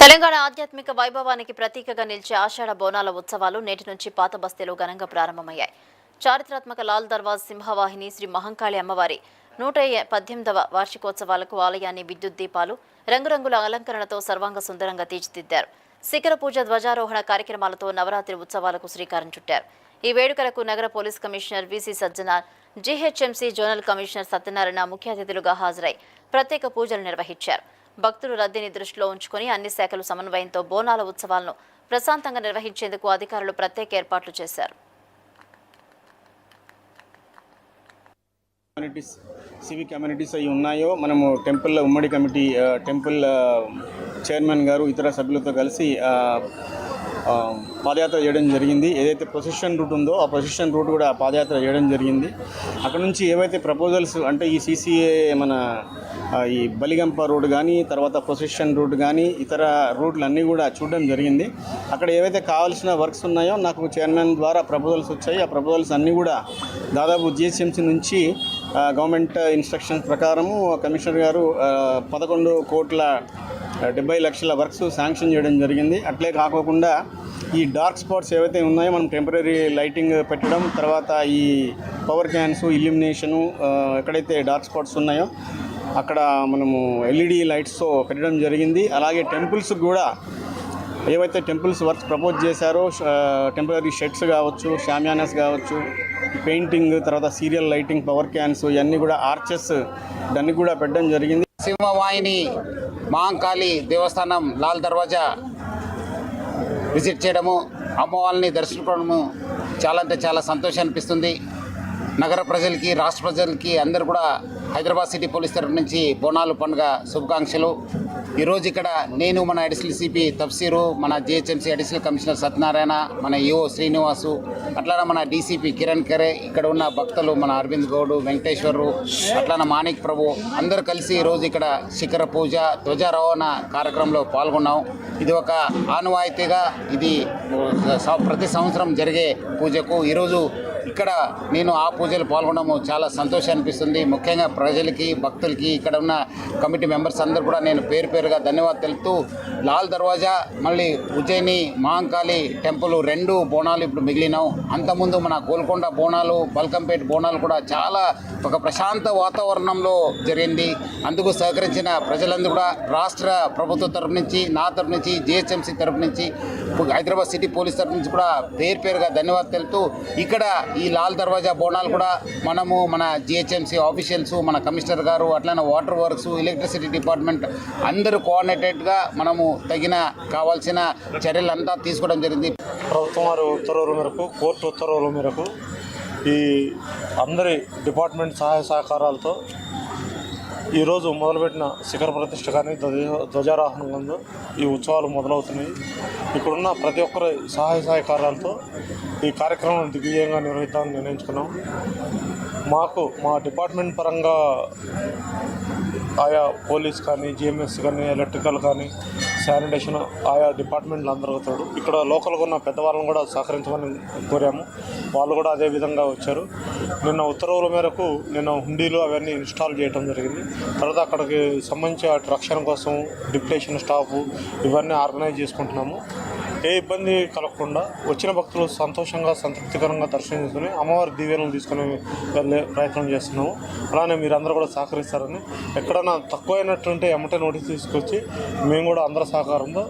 తెలంగాణ ఆధ్యాత్మిక వైభవానికి ప్రతీకగా నిలిచే ఆషాఢ బోనాల ఉత్సవాలు నేటి నుంచి పాత బస్తీలో ఘనంగా ప్రారంభమయ్యాయి. చారిత్రాత్మక లాల్ దర్వాజ్ సింహవాహిని శ్రీ మహంకాళి అమ్మవారి 118వ వార్షికోత్సవాలకు ఆలయాన్ని విద్యుత్ దీపాలు, రంగురంగుల అలంకరణతో సర్వాంగ సుందరంగా తీర్చిదిద్దారు. శిఖర పూజ, ధ్వజారోహణ కార్యక్రమాలతో నవరాత్రి ఉత్సవాలకు శ్రీకారం చుట్టారు. ఈ వేడుకలకు నగర police commissioner VC Sajjanar, GHMC zonal commissioner Satyanarayana ముఖ్య అతిథులుగా హాజరై ప్రత్యేక పూజలు నిర్వహించారు. భక్తుల రద్దీని దృష్టిలో ఉంచుకుని అన్ని శాఖలు సమన్వయంతో బోనాల ఉత్సవాలను ప్రశాంతంగా నిర్వహించేందుకు అధికారులు ప్రత్యేక ఏర్పాట్లు చేశారు. సివిక్ కమ్యూనిటీస్ అవి ఉన్నాయో మనము టెంపుల్ ఉమ్మడి కమిటీ టెంపుల్ చైర్మన్ గారు ఇతర సభ్యులతో కలిసి పాదయాత్ర చేయడం జరిగింది. ఏదైతే ప్రొసెషన్ రూట్ ఉందో ఆ ప్రొసెషన్ రూట్ కూడా పాదయాత్ర చేయడం జరిగింది. అక్కడ నుంచి ఏవైతే ప్రపోజల్స్ అంటే ఈ సీసీఏ మన ఈ బలిగంప రోడ్ కానీ, తర్వాత ప్రొసెషన్ రూట్ కానీ, ఇతర రూట్లు అన్నీ కూడా చూడడం జరిగింది. అక్కడ ఏవైతే కావాల్సిన వర్క్స్ ఉన్నాయో నాకు చైర్మన్ ద్వారా ప్రపోజల్స్ వచ్చాయి. ఆ ప్రపోజల్స్ అన్నీ కూడా దాదాపు జిహెచ్ఎంసీ నుంచి గవర్నమెంట్ ఇన్స్ట్రక్షన్స్ ప్రకారము కమిషనర్ గారు 11,70,00,000 వర్క్స్ శాంక్షన్ చేయడం జరిగింది. అట్లే కాకోకుండా ఈ డార్క్ స్పాట్స్ ఏవైతే ఉన్నాయో మనం టెంపరీ లైటింగ్ పెట్టడం, తర్వాత ఈ పవర్ క్యాన్స్, ఇల్యూమినేషను ఎక్కడైతే డార్క్ స్పాట్స్ ఉన్నాయో అక్కడ మనము ఎల్ఈడి లైట్స్తో పెట్టడం జరిగింది. అలాగే టెంపుల్స్ కూడా ఏవైతే టెంపుల్స్ వర్క్స్ ప్రపోజ్ చేశారో టెంపరీ షెడ్స్ కావచ్చు, షామియానాస్ కావచ్చు, పెయింటింగ్, తర్వాత సీరియల్ లైటింగ్, పవర్ క్యాన్స్, ఇవన్నీ కూడా ఆర్చెస్ దాన్ని కూడా పెట్టడం జరిగింది. సింహవాహిని మహంకాళి దేవస్థానం లాల్ దర్వాజా విజిట్ చేయడము, అమ్మవారిని దర్శించుకోవడము చాలా అంటే చాలా సంతోషం అనిపిస్తుంది. నగర ప్రజలకి, రాష్ట్ర ప్రజలకి అందరూ కూడా హైదరాబాద్ సిటీ పోలీస్ తరఫు నుంచి బోనాలు పండుగ శుభాకాంక్షలు. ఈరోజు ఇక్కడ నేను, మన అడిషనల్ సిపి తఫ్సీరు, మన జిహెచ్ఎంసీ అడిషనల్ కమిషనర్ సత్యనారాయణ, మన ఈఓ శ్రీనివాసు, అట్లానే మన డీసీపీ కిరణ్ ఖరే, ఇక్కడ ఉన్న భక్తులు మన అరవింద్ గౌడ్, వెంకటేశ్వరు, అట్లానే మాణిక్ ప్రభు అందరూ కలిసి ఈరోజు ఇక్కడ శిఖర పూజ, ధ్వజారోహణ కార్యక్రమంలో పాల్గొన్నాం. ఇది ఒక ఆనవాయితీగా ఇది ప్రతి సంవత్సరం జరిగే పూజకు ఈరోజు ఇక్కడ నేను ఆ పూజలు పాల్గొనడము చాలా సంతోషం అనిపిస్తుంది. ముఖ్యంగా ప్రజలకి, భక్తులకి, ఇక్కడ ఉన్న కమిటీ మెంబర్స్ అందరూ కూడా నేను పేరు పేరుగా ధన్యవాదాలు తెలుపుతూ, లాల్ దర్వాజా మళ్ళీ ఉజ్జయిని మహంకాళి టెంపుల్ 2 బోనాలు ఇప్పుడు మిగిలినాం. అంతకుముందు మన గోల్కొండ బోనాలు, బల్కంపేట బోనాలు కూడా చాలా ఒక ప్రశాంత వాతావరణంలో జరిగింది. అందుకు సహకరించిన ప్రజలందరూ కూడా రాష్ట్ర ప్రభుత్వం తరఫు నుంచి, నా తరఫు నుంచి, జిహెచ్ఎంసీ తరఫు నుంచి, హైదరాబాద్ సిటీ పోలీస్ తరఫు నుంచి కూడా పేరు పేరుగా ధన్యవాదాలు తెలుపుతూ, ఇక్కడ ఈ లాల్ దర్వాజా బోనాలు కూడా మనము మన జిహెచ్ఎంసీ ఆఫీషియల్స్, మన కమిషనర్ గారు, అట్లనే వాటర్ వర్క్స్, ఎలక్ట్రిసిటీ డిపార్ట్మెంట్ అందరూ కోఆర్డినేటెడ్గా మనము తగిన కావాల్సిన చర్యలంతా తీసుకోవడం జరిగింది. ప్రభుత్వం వారి ఉత్తర్వుల మేరకు, కోర్టు ఉత్తర్వుల మేరకు ఈ అందరి డిపార్ట్మెంట్ సహాయ సహకారాలతో ఈరోజు మొదలుపెట్టిన శిఖర ప్రతిష్ఠ కానీ, ధ్వజారోహణం కానీ ఈ ఉత్సవాలు మొదలవుతున్నాయి. ఇక్కడున్న ప్రతి ఒక్కరి సహాయ సహకారాలతో ఈ కార్యక్రమం దిగ్విజయంగా నిర్వహిద్దామని నిర్ణయించుకున్నాం. మా డిపార్ట్మెంట్ పరంగా ఆయా పోలీస్ కానీ, జిఎంఎస్ కానీ, ఎలక్ట్రికల్ కానీ, శానిటేషన్ ఆయా డిపార్ట్మెంట్లు అందరూ అవుతాడు. ఇక్కడ లోకల్గా ఉన్న పెద్దవాళ్ళని కూడా సహకరించమని కోరాము. వాళ్ళు కూడా అదే విధంగా వచ్చారు. నిన్న ఉత్తర్వుల మేరకు హుండీలు అవన్నీ ఇన్స్టాల్ చేయడం జరిగింది. తర్వాత అక్కడికి సంబంధించి రక్షణ కోసం డిప్యుటేషన్ స్టాఫ్ ఇవన్నీ ఆర్గనైజ్ చేసుకుంటున్నాము. ఏ ఇబ్బంది కలగకుండా వచ్చిన భక్తులు సంతోషంగా, సంతృప్తికరంగా దర్శనం చేసుకుని అమ్మవారి దీవెనలు తీసుకుని వెళ్ళే ప్రయత్నం చేస్తున్నాము. అలానే మీరందరూ కూడా సహకరిస్తారని, ఎక్కడైనా తక్కువైనట్టుంటే ఎమ్మటే నోటీస్ తీసుకొచ్చి మేము కూడా అందరి సహకారంతో